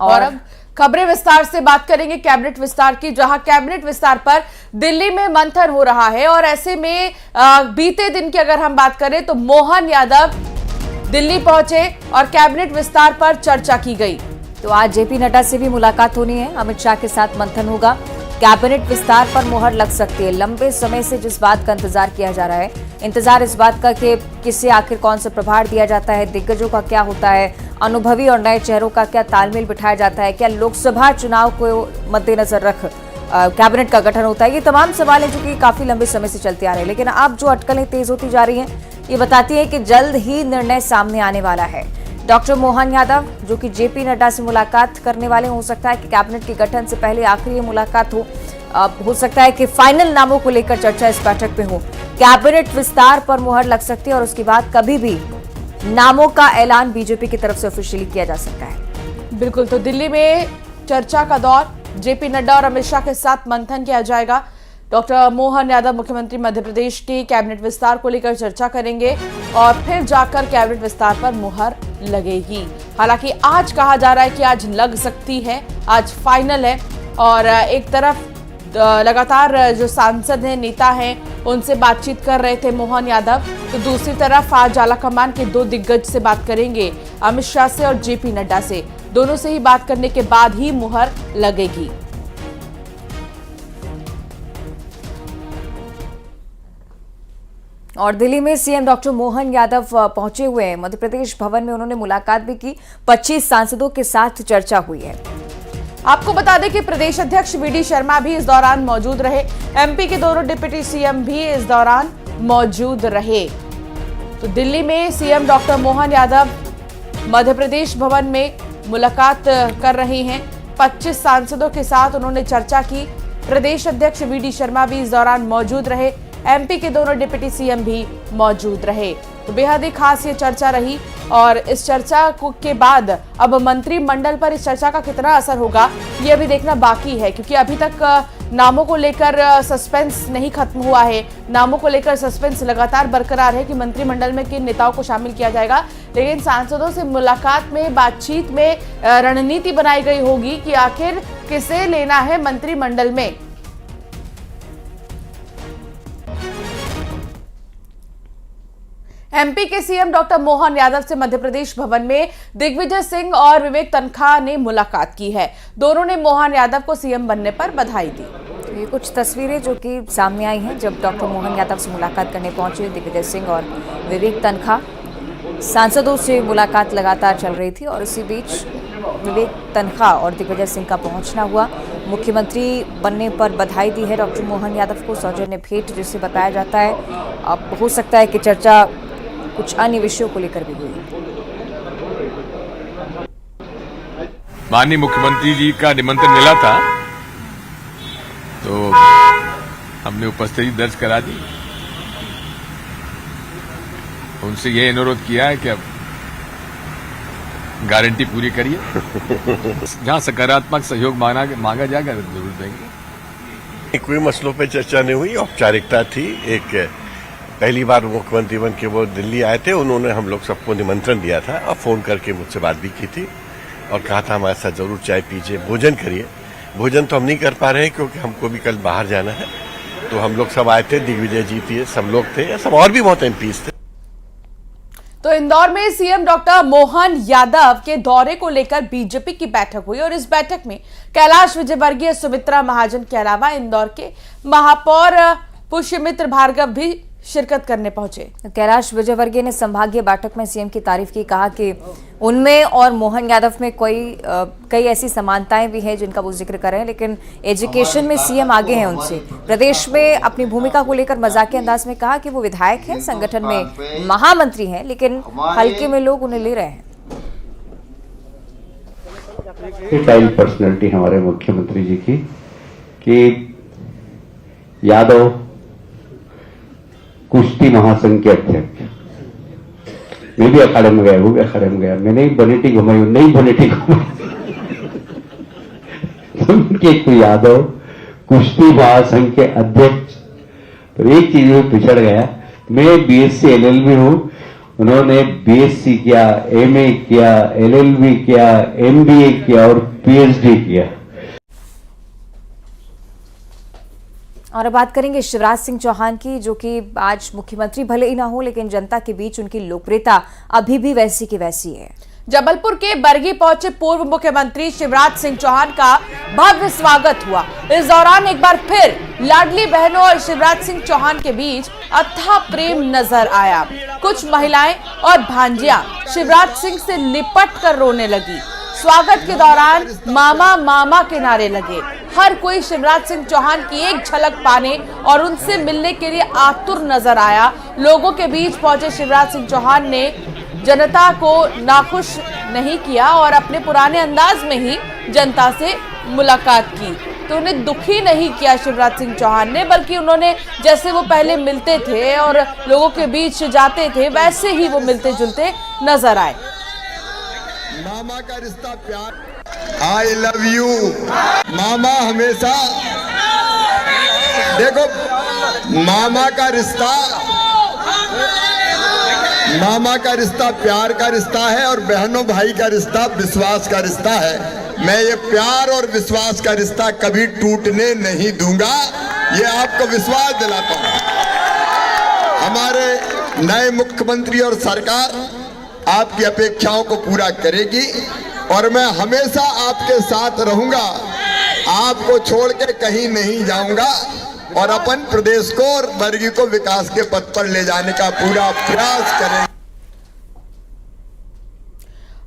और अब खबरें विस्तार से बात करेंगे कैबिनेट विस्तार की, जहां कैबिनेट विस्तार पर दिल्ली में मंथन हो रहा है। और ऐसे में बीते दिन की अगर हम बात करें तो मोहन यादव दिल्ली पहुंचे और कैबिनेट विस्तार पर चर्चा की गई। तो आज जेपी नड्डा से भी मुलाकात होनी है, अमित शाह के साथ मंथन होगा। कैबिनेट विस्तार पर मुहर लग सकती है। लंबे समय से जिस बात का इंतजार किया जा रहा है, इंतजार इस बात का कि किसे आखिर कौन सा प्रभार दिया जाता है, दिग्गजों का क्या होता है, अनुभवी और नए चेहरों का क्या तालमेल बिठाया जाता है, क्या लोकसभा चुनाव को मद्देनजर रख कैबिनेट का गठन होता है। ये तमाम सवाल हैं जो कि काफी लंबे समय से चलते आ रहे हैं। लेकिन अब जो अटकलें तेज होती जा रही हैं, ये बताती है कि जल्द ही निर्णय सामने आने वाला है। डॉक्टर मोहन यादव जो कि जेपी नड्डा से मुलाकात करने वाले, हो सकता है कि कैबिनेट के गठन से पहले आखिरी मुलाकात हो सकता है कि फाइनल नामों को लेकर चर्चा इस बैठक में हो। कैबिनेट विस्तार पर मुहर लग सकती है और उसके बाद कभी भी नामों का ऐलान बीजेपी की तरफ से ऑफिशियली किया जा सकता है। बिल्कुल, तो दिल्ली में चर्चा का दौर, जेपी नड्डा और अमित शाह के साथ मंथन किया जाएगा। डॉक्टर मोहन यादव मुख्यमंत्री मध्य प्रदेश के कैबिनेट विस्तार को लेकर चर्चा करेंगे और फिर जाकर कैबिनेट विस्तार पर मुहर लगेगी। हालांकि आज कहा जा रहा है कि आज लग सकती है, आज फाइनल है। और एक तरफ लगातार जो सांसद हैं, नेता हैं, उनसे बातचीत कर रहे थे मोहन यादव, तो दूसरी तरफ आज आलाकमान के दो दिग्गज से बात करेंगे, अमित शाह से और जेपी नड्डा से। दोनों से ही बात करने के बाद ही मुहर लगेगी। और दिल्ली में सीएम डॉक्टर मोहन यादव पहुंचे हुए हैं। मध्य प्रदेश भवन में उन्होंने मुलाकात भी की। 25 सांसदों के साथ चर्चा हुई है। आपको बता दें कि प्रदेश अध्यक्ष वीडी शर्मा भी इस दौरान मौजूद रहे। एमपी के दोनों डिप्टी सीएम भी इस दौरान मौजूद रहे। तो दिल्ली में सीएम डॉक्टर मोहन यादव मध्य प्रदेश भवन में मुलाकात कर रहे हैं। 25 सांसदों के साथ उन्होंने चर्चा की। प्रदेश अध्यक्ष वीडी शर्मा भी इस दौरान मौजूद रहे। एमपी के दोनों डिप्टी सीएम भी मौजूद रहे। तो बेहद ही खास ये चर्चा रही। और इस चर्चा के बाद अब मंत्रिमंडल पर इस चर्चा का कितना असर होगा, ये अभी देखना बाकी है, क्योंकि अभी तक नामों को लेकर सस्पेंस नहीं खत्म हुआ है। नामों को लेकर सस्पेंस लगातार बरकरार है कि मंत्रिमंडल में किन नेताओं को शामिल किया जाएगा। लेकिन सांसदों से मुलाकात में, बातचीत में रणनीति बनाई गई होगी कि आखिर किसे लेना है मंत्रिमंडल में। एमपी के सीएम डॉक्टर मोहन यादव से मध्य प्रदेश भवन में दिग्विजय सिंह और विवेक तनखा ने मुलाकात की है। दोनों ने मोहन यादव को सीएम बनने पर बधाई दी। ये कुछ तस्वीरें जो कि सामने आई हैं जब डॉक्टर मोहन यादव से मुलाकात करने पहुंचे दिग्विजय सिंह और विवेक तनखा। सांसदों से मुलाकात लगातार चल रही थी और इसी बीच विवेक तनखा और दिग्विजय सिंह का पहुंचना हुआ। मुख्यमंत्री बनने पर बधाई दी है डॉक्टर मोहन यादव को। सौजन्य भेंट जिसे बताया जाता है। अब हो सकता है कि चर्चा कुछ अन्य विषयों को लेकर भी हुई। माननीय मुख्यमंत्री जी का निमंत्रण मिला था, तो हमने उपस्थिति दर्ज करा दी। उनसे यह अनुरोध किया है कि अब गारंटी पूरी करिए। जहां सकारात्मक सहयोग मांगा जाएगा जरूर देंगे। कोई मसलों पे चर्चा नहीं हुई, औपचारिकता थी। एक पहली बार मुख्यमंत्री बन के वो दिल्ली आए थे, उन्होंने हम लोग सबको निमंत्रण दिया था और फोन करके मुझसे बात भी की थी और कहा था हमारे साथ जरूर चाय पीजिए, भोजन करिए। भोजन तो हम नहीं कर पा रहे हैं क्योंकि हमको भी कल बाहर जाना है। तो हम लोग सब आए थे, दिग्विजय जी थे, सब लोग थे, सब और भी बहुत एमपीज थे। तो इंदौर में सीएम डॉक्टर मोहन यादव के दौरे को लेकर बीजेपी की बैठक हुई और इस बैठक में कैलाश विजयवर्गीय, सुमित्रा महाजन के अलावा इंदौर के महापौर पुष्यमित्र भार्गव भी शिरकत करने पहुंचे। कैलाश विजयवर्गीय ने संभागीय बैठक में सीएम की तारीफ की। कहा कि उनमें और मोहन यादव में कई ऐसी समानताएं भी हैं जिनका वो जिक्र कर रहे हैं, लेकिन एजुकेशन में सीएम आगे हैं उनसे। प्रदेश में अपनी भूमिका को लेकर मजाकिया अंदाज में कहा कि वो विधायक हैं, संगठन में महामंत्री हैं, लेकिन हल्के में लोग उन्हें ले रहे हैं। पर्सनैलिटी हमारे मुख्यमंत्री जी की कि यादव कुश्ती महासंघ के अध्यक्ष, मैं भी अखाड़े में गया, वो भी अखाड़े में गया, मैंने बनेटी घुमाई, नहीं बनेटी घुमाई। तो उनके यादव कुश्ती महासंघ के अध्यक्ष। तो एक चीज में पिछड़ गया, मैं बीएससी एलएलबी हूं, उन्होंने बीएससी किया, एमए किया, एलएलबी किया, एमबीए किया और पीएचडी किया। और अब बात करेंगे शिवराज सिंह चौहान की, जो कि आज मुख्यमंत्री भले ही ना हो लेकिन जनता के बीच उनकी लोकप्रियता अभी भी वैसी की वैसी है। जबलपुर के बरगी पहुंचे पूर्व मुख्यमंत्री शिवराज सिंह चौहान का भव्य स्वागत हुआ। इस दौरान एक बार फिर लाडली बहनों और शिवराज सिंह चौहान के बीच अथाह प्रेम नजर आया। कुछ महिलाएं और भांजियां शिवराज सिंह से लिपट कर रोने लगी। स्वागत के दौरान मामा मामा के नारे लगे। हर कोई शिवराज सिंह चौहान की एक झलक पाने और उनसे मिलने के लिए आतुर नजर आया। लोगों के बीच पहुंचे शिवराज सिंह चौहान ने जनता को नाखुश नहीं किया और अपने पुराने अंदाज में ही जनता से मुलाकात की। तो उन्हें दुखी नहीं किया शिवराज सिंह चौहान ने, बल्कि उन्होंने जैसे वो पहले मिलते थे और लोगों के बीच जाते थे, वैसे ही वो मिलते जुलते नजर आए। मामा का रिश्ता प्यार, आई लव यू मामा। हमेशा देखो, मामा का रिश्ता प्यार का रिश्ता है और बहनों भाई का रिश्ता विश्वास का रिश्ता है। मैं ये प्यार और विश्वास का रिश्ता कभी टूटने नहीं दूंगा, ये आपको विश्वास दिलाता हूं। हमारे नए मुख्यमंत्री और सरकार आपकी अपेक्षाओं को पूरा करेगी और मैं हमेशा आपके साथ रहूंगा, आपको छोड़ के कहीं नहीं जाऊंगा और अपन प्रदेश को और बरगी को विकास के पथ पर ले जाने का पूरा प्रयास करेंगे।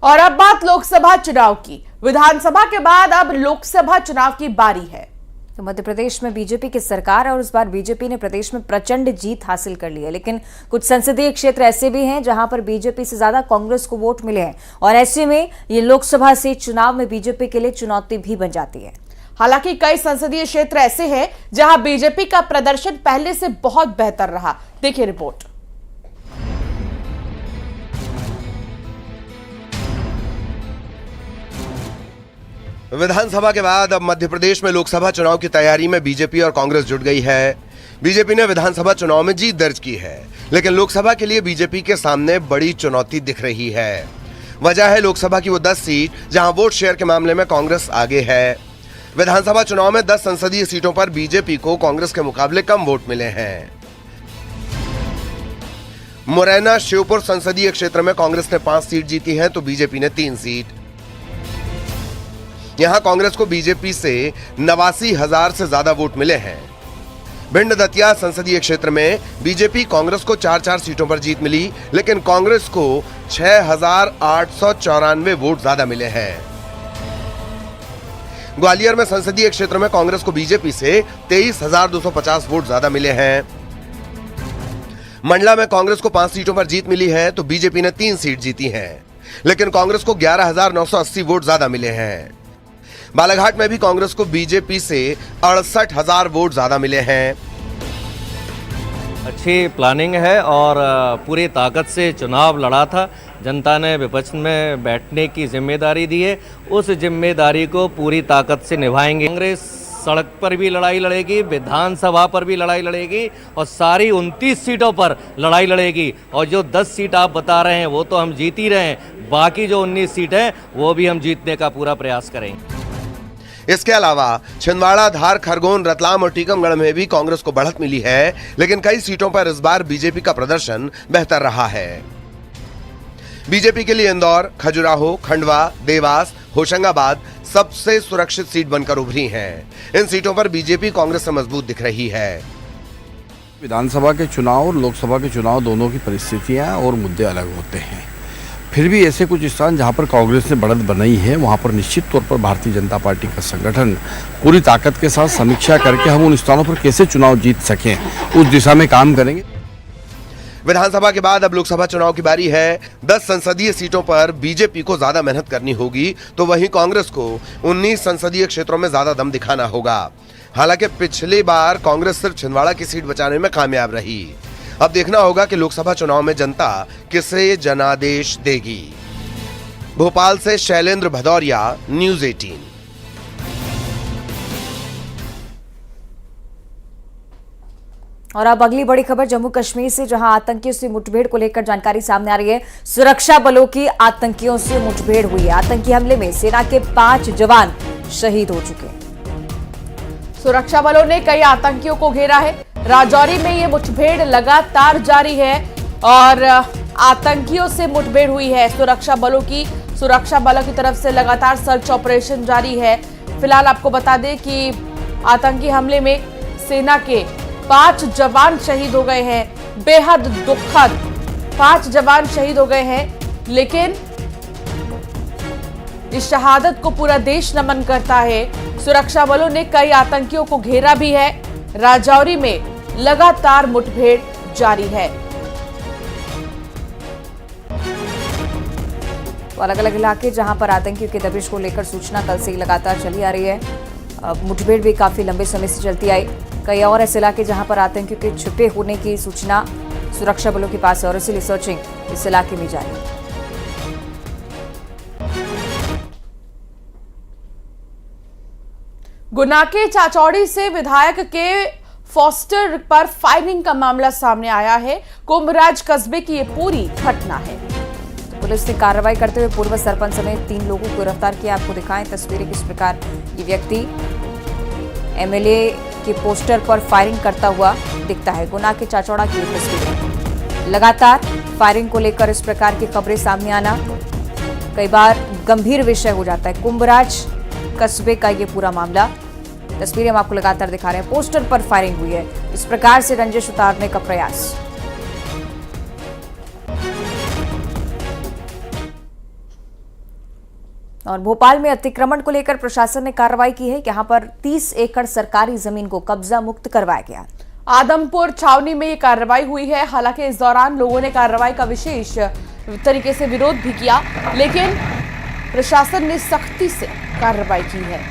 और अब बात लोकसभा चुनाव की। विधानसभा के बाद अब लोकसभा चुनाव की बारी है। तो मध्य प्रदेश में बीजेपी की सरकार है और इस बार बीजेपी ने प्रदेश में प्रचंड जीत हासिल कर ली है, लेकिन कुछ संसदीय क्षेत्र ऐसे भी हैं जहां पर बीजेपी से ज्यादा कांग्रेस को वोट मिले हैं और ऐसे में ये लोकसभा से चुनाव में बीजेपी के लिए चुनौती भी बन जाती है। हालांकि कई संसदीय क्षेत्र ऐसे हैं जहां बीजेपी का प्रदर्शन पहले से बहुत बेहतर रहा। देखिए रिपोर्ट। विधानसभा के बाद अब मध्य प्रदेश में लोकसभा चुनाव की तैयारी में बीजेपी और कांग्रेस जुट गई है। बीजेपी ने विधानसभा चुनाव में जीत दर्ज की है, लेकिन लोकसभा के लिए बीजेपी के सामने बड़ी चुनौती दिख रही है। वजह है लोकसभा की वो 10 सीट जहां वोट शेयर के मामले में कांग्रेस आगे है। विधानसभा चुनाव में 10 संसदीय सीटों पर बीजेपी को कांग्रेस के मुकाबले कम वोट मिले हैं। मुरैना श्योपुर संसदीय क्षेत्र में कांग्रेस ने 5 सीट जीती है तो बीजेपी ने 3 सीट। यहां कांग्रेस को बीजेपी से 89,000 से ज्यादा वोट मिले हैं। भिंड दतिया संसदीय क्षेत्र में बीजेपी कांग्रेस को 4-4 सीटों पर जीत मिली, लेकिन कांग्रेस को 6,894 वोट ज्यादा मिले हैं। ग्वालियर में संसदीय क्षेत्र में कांग्रेस को बीजेपी से 23,250 वोट ज्यादा मिले हैं। मंडला में कांग्रेस को 5 सीटों पर जीत मिली है तो बीजेपी ने 3 सीट जीती हैं, लेकिन कांग्रेस को 11,980 वोट ज्यादा मिले हैं। बालाघाट में भी कांग्रेस को बीजेपी से 68,000 वोट ज्यादा मिले हैं। अच्छी प्लानिंग है और पूरी ताकत से चुनाव लड़ा था। जनता ने विपक्ष में बैठने की जिम्मेदारी दी है, उस जिम्मेदारी को पूरी ताकत से निभाएंगे। कांग्रेस सड़क पर भी लड़ाई लड़ेगी, विधानसभा पर भी लड़ाई लड़ेगी और सारी 29 सीटों पर लड़ाई लड़ेगी। और जो 10 सीट आप बता रहे हैं वो तो हम जीत ही रहे हैं, बाकी जो 19 सीट हैं वो भी हम जीतने का पूरा प्रयास करेंगे। इसके अलावा छिंदवाड़ा, धार, खरगोन, रतलाम और टीकमगढ़ में भी कांग्रेस को बढ़त मिली है, लेकिन कई सीटों पर इस बार बीजेपी का प्रदर्शन बेहतर रहा है। बीजेपी के लिए इंदौर, खजुराहो, खंडवा, देवास, होशंगाबाद सबसे सुरक्षित सीट बनकर उभरी हैं। इन सीटों पर बीजेपी कांग्रेस से मजबूत दिख रही है। विधानसभा के चुनाव और लोकसभा के चुनाव दोनों की परिस्थितियां और मुद्दे अलग होते हैं। फिर भी ऐसे कुछ स्थान जहां पर कांग्रेस ने बढ़त बनाई है वहां पर निश्चित तौर पर भारतीय जनता पार्टी का संगठन पूरी ताकत के साथ समीक्षा करके हम उन स्थानों पर कैसे चुनाव जीत सकें उस दिशा में काम करेंगे। विधानसभा के बाद अब लोकसभा चुनाव की बारी है। 10 संसदीय सीटों पर बीजेपी को ज्यादा मेहनत करनी होगी तो वहीं कांग्रेस को 19 संसदीय क्षेत्रों में ज्यादा दम दिखाना होगा। हालांकि पिछली बार कांग्रेस सिर्फ छिंदवाड़ा की सीट बचाने में कामयाब रही। अब देखना होगा कि लोकसभा चुनाव में जनता किसे जनादेश देगी। भोपाल से शैलेंद्र भदौरिया, न्यूज़ 18। और अब अगली बड़ी खबर जम्मू कश्मीर से, जहां आतंकियों से मुठभेड़ को लेकर जानकारी सामने आ रही है। सुरक्षा बलों की आतंकियों से मुठभेड़ हुई है। आतंकी हमले में सेना के 5 जवान शहीद हो चुके हैं। सुरक्षा बलों ने कई आतंकियों को घेरा है। राजौरी में ये मुठभेड़ लगातार जारी है और आतंकियों से मुठभेड़ हुई है। सुरक्षा बलों की तरफ से लगातार सर्च ऑपरेशन जारी है। फिलहाल आपको बता दें कि आतंकी हमले में सेना के 5 जवान शहीद हो गए हैं। बेहद दुखद 5 जवान शहीद हो गए हैं, लेकिन इस शहादत को पूरा देश नमन करता है। सुरक्षा बलों ने कई आतंकियों को घेरा भी है। राजौरी में लगातार मुठभेड़ जारी है। तो अलग अलग इलाके जहां पर आतंकियों की दबिश को लेकर सूचना कल से ही लगातार चली आ रही है। मुठभेड़ भी काफी लंबे समय से चलती आई। कई और ऐसे इलाके जहां पर आतंकियों के छिपे होने की सूचना सुरक्षा बलों के पास है और इसीलिए सर्चिंग इस इलाके में जारी है। गुना के चाचौड़ी से विधायक के फॉस्टर पर फायरिंग का मामला सामने आया है। कुंभराज कस्बे की ये पूरी घटना है। तो पुलिस ने कार्रवाई करते हुए पूर्व सरपंच समेत 3 लोगों को गिरफ्तार किया। आपको दिखाएं तस्वीरें किस प्रकार ये व्यक्ति एमएलए के पोस्टर पर फायरिंग करता हुआ दिखता है। गुना के चाचौड़ा की ये तस्वीरें। लगातार फायरिंग को लेकर इस प्रकार की खबरें सामने आना कई बार गंभीर विषय हो जाता है। कुंभराज कस्बे का ये पूरा मामला, तस्वीरें हम आपको लगातार दिखा रहे हैं। पोस्टर पर फायरिंग हुई है। इस प्रकार से रंजिश उतारने का प्रयास। और भोपाल में अतिक्रमण को लेकर प्रशासन ने कार्रवाई की है। यहां पर 30 एकड़ सरकारी जमीन को कब्जा मुक्त करवाया गया। आदमपुर छावनी में ये कार्रवाई हुई है। हालांकि इस दौरान लोगों ने कार्रवाई का विशेष तरीके से विरोध भी किया, लेकिन प्रशासन ने सख्ती से कार्रवाई की है।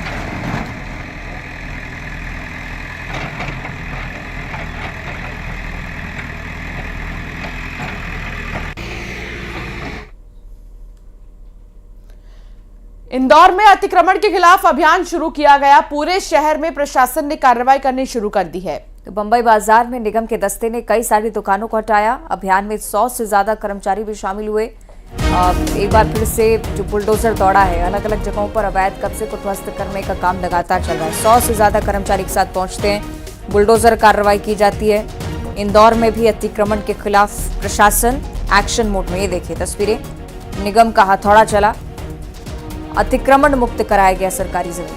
इंदौर में अतिक्रमण के खिलाफ अभियान शुरू किया गया। पूरे शहर में प्रशासन ने कार्रवाई करनी शुरू कर दी है। तो बंबई बाजार में निगम के दस्ते ने कई सारी दुकानों को हटाया। अभियान में 100 से ज्यादा कर्मचारी भी शामिल हुए। एक बार फिर से जो बुलडोजर दौड़ा है, अलग अलग जगहों पर अवैध कब्जे को ध्वस्त करने का काम लगातार चल रहा है। 100 से ज्यादा कर्मचारी एक साथ पहुंचते हैं, बुलडोजर कार्रवाई की जाती है। इंदौर में भी अतिक्रमण के खिलाफ प्रशासन एक्शन मोड में। ये देखिए तस्वीरें, निगम का हथौड़ा चला, अतिक्रमण मुक्त कराया गया सरकारी जमीन।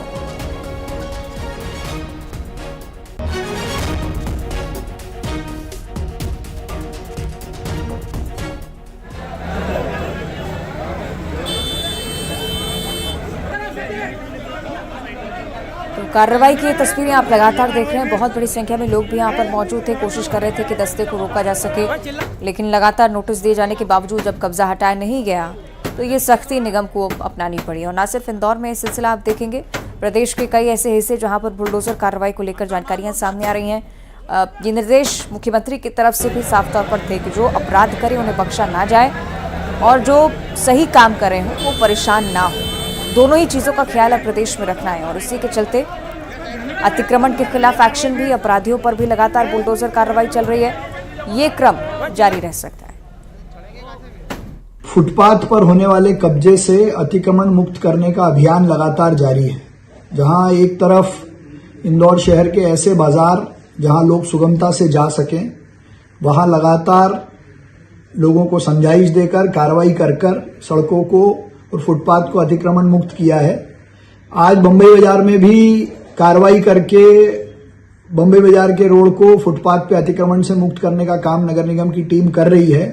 तो कार्रवाई की तस्वीरें आप लगातार देख रहे हैं। बहुत बड़ी संख्या में लोग भी यहां पर मौजूद थे। कोशिश कर रहे थे कि दस्ते को रोका जा सके, लेकिन लगातार नोटिस दिए जाने के बावजूद जब कब्जा हटाया नहीं गया तो ये सख्ती निगम को अपनानी पड़ी। और न सिर्फ इंदौर में ये सिलसिला आप देखेंगे, प्रदेश के कई ऐसे हिस्से जहां पर बुलडोजर कार्रवाई को लेकर जानकारियां सामने आ रही हैं। ये निर्देश मुख्यमंत्री की तरफ से भी साफ तौर पर थे कि जो अपराध करे उन्हें बख्शा ना जाए और जो सही काम कर रहे हों वो परेशान ना हो। दोनों ही चीज़ों का ख्याल अब प्रदेश में रखना है और इसी के चलते अतिक्रमण के खिलाफ एक्शन भी, अपराधियों पर भी लगातार बुलडोजर कार्रवाई चल रही है। ये क्रम जारी रह सकता है। फुटपाथ पर होने वाले कब्जे से अतिक्रमण मुक्त करने का अभियान लगातार जारी है। जहां एक तरफ इंदौर शहर के ऐसे बाजार जहां लोग सुगमता से जा सकें, वहां लगातार लोगों को समझाइश देकर, कार्रवाई कर सड़कों को और फुटपाथ को अतिक्रमण मुक्त किया है। आज बंबई बाजार में भी कार्रवाई करके बंबई बाजार के रोड को फुटपाथ पे अतिक्रमण से मुक्त करने का काम नगर निगम की टीम कर रही है।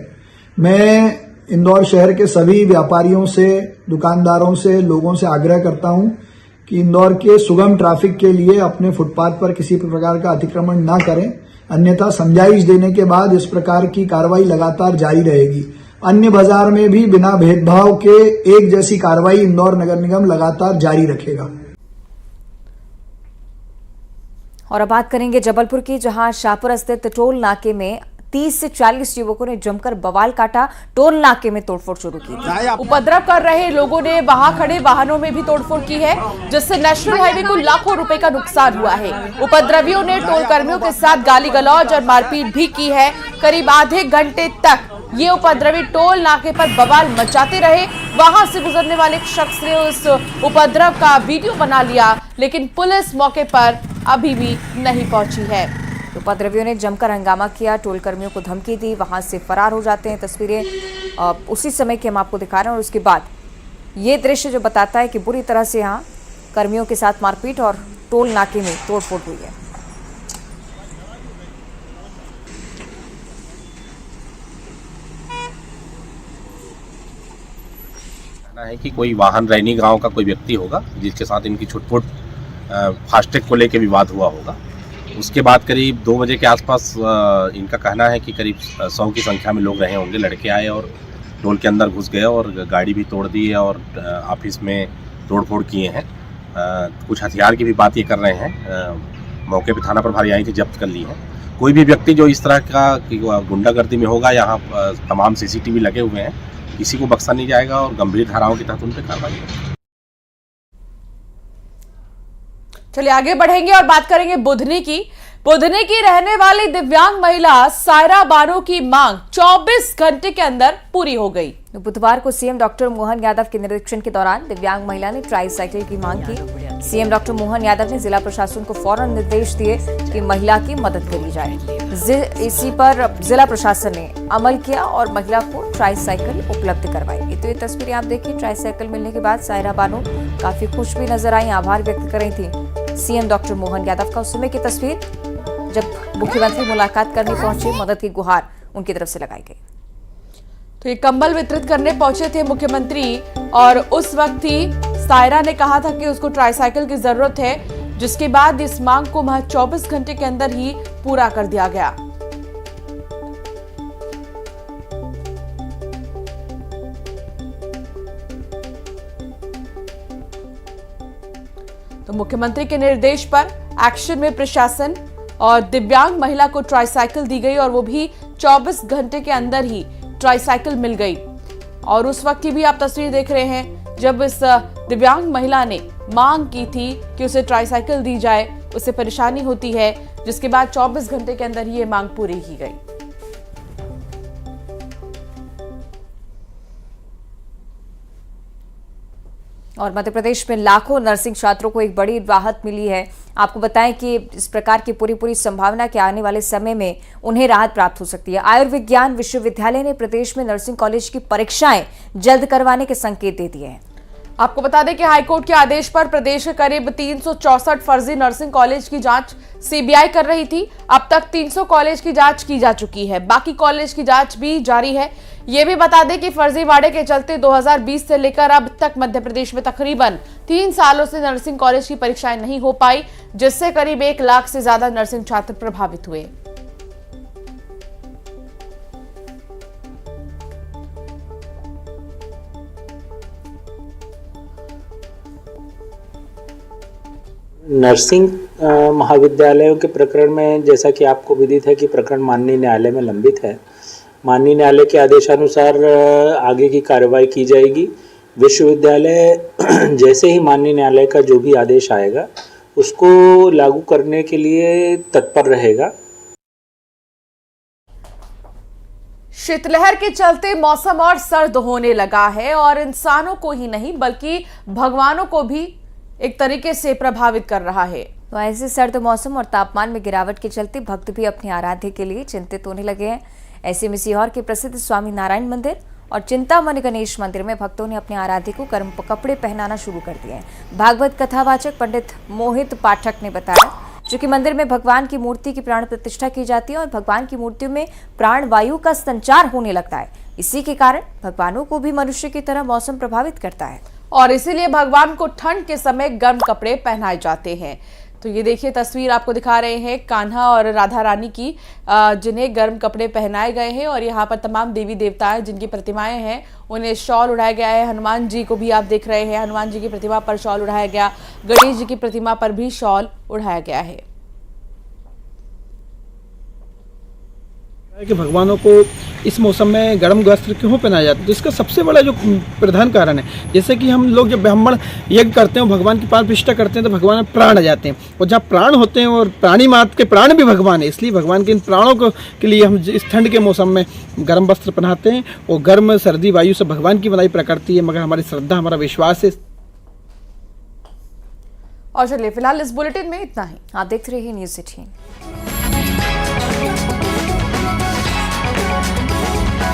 मैं इंदौर शहर के सभी व्यापारियों से, दुकानदारों से, लोगों से आग्रह करता हूं कि इंदौर के सुगम ट्रैफिक के लिए अपने फुटपाथ पर किसी प्रकार का अतिक्रमण ना करें, अन्यथा समझाइश देने के बाद इस प्रकार की कार्रवाई लगातार जारी रहेगी। अन्य बाजार में भी बिना भेदभाव के एक जैसी कार्रवाई इंदौर नगर निगम लगातार जारी रखेगा। और अब बात करेंगे जबलपुर की, जहां शाहपुर स्थित टोल नाके में 30 से 40 युवकों ने जमकर बवाल काटा, टोल नाके में तोड़फोड़ शुरू की थी। उपद्रव कर रहे लोगों ने वहां खड़े वाहनों में भी तोड़फोड़ की है, जिससे नेशनल हाईवे को लाखों रुपए का नुकसान हुआ है। उपद्रवियों ने टोल कर्मियों के साथ गाली गलौज और मारपीट भी की है। करीब आधे घंटे तक ये उपद्रवी टोल नाके पर बवाल मचाते रहे। वहां से गुजरने वाले एक शख्स ने उस उपद्रव का वीडियो बना लिया, लेकिन पुलिस मौके पर अभी भी नहीं पहुंची है। उपद्रवियों ने जमकर हंगामा किया, टोल कर्मियों को धमकी दी, वहां से फरार हो जाते हैं। तस्वीरें उसी समय की हम आपको दिखा रहे हैं और उसके बाद ये दृश्य जो बताता है कि बुरी तरह से यहाँ कर्मियों के साथ मारपीट और टोल नाके में तोड़फोड़ हुई है। है कि कोई वाहन रैनी गांव का कोई व्यक्ति होगा जिसके साथ इनकी छुटपुट फास्टैग को लेकर विवाद हुआ होगा। उसके बाद करीब 2 बजे के आसपास इनका कहना है कि करीब 100 की संख्या में लोग रहे होंगे। लड़के आए और टोल के अंदर घुस गए और गाड़ी भी तोड़ दी है और ऑफिस में तोड़फोड़ किए हैं। कुछ हथियार की भी बात ये कर रहे हैं। मौके पर थाना प्रभारी आई थी, जब्त कर ली है। कोई भी व्यक्ति जो इस तरह का गुंडागर्दी में होगा, यहाँ तमाम CCTV लगे हुए हैं, किसी को बख्शा नहीं जाएगा और गंभीर धाराओं के तहत उन पर कार्रवाई होगी। चलिए आगे बढ़ेंगे और बात करेंगे बुधनी की। बुधनी की रहने वाली दिव्यांग महिला सायरा बानो की मांग 24 घंटे के अंदर पूरी हो गई। बुधवार को सीएम डॉक्टर मोहन यादव के निरीक्षण के दौरान दिव्यांग महिला ने ट्राईसाइकिल की मांग की। सीएम डॉक्टर मोहन यादव ने जिला प्रशासन को फौरन निर्देश दिए कि महिला की मदद करी जाए। इसी पर जिला प्रशासन ने अमल किया और महिला को ट्राईसाइकिल उपलब्ध करवाई। तो ये तस्वीरें आप देखिए, ट्राईसाइकिल मिलने के बाद सायरा बानो काफी खुश भी नजर आई, आभार व्यक्त कर रही थी सीएम डॉक्टर मोहन यादव का। उस समय की तस्वीर जब मुख्यमंत्री मुलाकात करने पहुंचे, मदद की गुहार उनकी तरफ से लगाई गई। तो ये कंबल वितरित करने पहुंचे थे मुख्यमंत्री और उस वक्त ही सायरा ने कहा था कि उसको ट्राईसाइकिल की जरूरत है, जिसके बाद इस मांग को महज 24 घंटे के अंदर ही पूरा कर दिया गया। तो मुख्यमंत्री के निर्देश पर एक्शन में प्रशासन और दिव्यांग महिला को ट्राईसाइकिल दी गई और वो भी 24 घंटे के अंदर ही ट्राईसाइकिल मिल गई। और उस वक्त की भी आप तस्वीर देख रहे हैं जब इस दिव्यांग महिला ने मांग की थी कि उसे ट्राईसाइकिल दी जाए, उसे परेशानी होती है, जिसके बाद 24 घंटे के अंदर ही ये मांग पूरी की गई। और मध्य प्रदेश में लाखों नर्सिंग छात्रों को एक बड़ी राहत मिली है। आपको बताएं कि इस प्रकार की पूरी संभावना के आने वाले समय में उन्हें राहत प्राप्त हो सकती है। आयुर्विज्ञान विश्वविद्यालय ने प्रदेश में नर्सिंग कॉलेज की परीक्षाएं जल्द करवाने के संकेत दे दिए हैं। आपको बता दें कि हाईकोर्ट के आदेश पर प्रदेश के करीब 364 फर्जी नर्सिंग कॉलेज की जांच सीबीआई कर रही थी। अब तक 300 कॉलेज की जांच की जा चुकी है, बाकी कॉलेज की जांच भी जारी है। ये भी बता दें कि फर्जीवाड़े के चलते 2020 से लेकर अब तक मध्य प्रदेश में तकरीबन 3 सालों से नर्सिंग कॉलेज की परीक्षाएं नहीं हो पाई, जिससे करीब 1 लाख से ज्यादा नर्सिंग छात्र प्रभावित हुए। नर्सिंग महाविद्यालयों के प्रकरण में जैसा कि आपको विदित है कि प्रकरण माननीय न्यायालय में लंबित है। माननीय न्यायालय के आदेशानुसार आगे की कार्रवाई की जाएगी। विश्वविद्यालय जैसे ही माननीय न्यायालय का जो भी आदेश आएगा उसको लागू करने के लिए तत्पर रहेगा। शीतलहर के चलते मौसम और सर्द होने लगा है और इंसानों को ही नहीं बल्कि भगवानों को भी एक तरीके से प्रभावित कर रहा है। तो ऐसे सर्द मौसम और तापमान में गिरावट के चलते भक्त भी अपने आराध्य के लिए चिंतित होने लगे हैं। ऐसे में सीहोर के प्रसिद्ध स्वामी नारायण मंदिर और चिंतामणि गणेश मंदिर में भक्तों ने अपने आराध्य को गर्म कपड़े पहनाना शुरू कर दिए हैं। भागवत कथावाचक पंडित मोहित पाठक ने बताया, चूंकि मंदिर में भगवान की मूर्ति की प्राण प्रतिष्ठा की जाती है और भगवान की मूर्तियों में प्राण वायु का संचार होने लगता है, इसी के कारण भगवानों को भी मनुष्य की तरह मौसम प्रभावित करता है और इसीलिए भगवान को ठंड के समय गर्म कपड़े पहनाए जाते हैं। तो ये देखिए तस्वीर आपको दिखा रहे हैं कान्हा और राधा रानी की, जिन्हें गर्म कपड़े पहनाए गए हैं और यहाँ पर तमाम देवी देवताएं जिनकी प्रतिमाएं हैं उन्हें शॉल उड़ाया गया है। हनुमान जी को भी आप देख रहे हैं, हनुमान जी की प्रतिमा पर शॉल उड़ाया गया, गणेश जी की प्रतिमा पर भी शॉल उड़ाया गया है। कि भगवानों को इस मौसम में गर्म वस्त्र क्यों पहनाया जाता है, तो इसका सबसे बड़ा जो प्रधान कारण है, जैसे कि हम लोग जब ब्राह्मण यज्ञ करते हैं, भगवान की प्राण प्रतिष्ठा करते हैं, तो भगवान में प्राण आ जाते हैं, और जहाँ प्राण होते हैं और प्राणी मात्र के प्राण भी भगवान है, इसलिए भगवान के इन प्राणों को के लिए हम इस ठंड के मौसम में गर्म वस्त्र पहनाते हैं। और गर्म सर्दी वायु से भगवान की बनाई प्रकृति है, मगर हमारी श्रद्धा हमारा विश्वास है। और चलिए फिलहाल इस बुलेटिन में इतना ही। आप देखते रहिए न्यूज़ 18।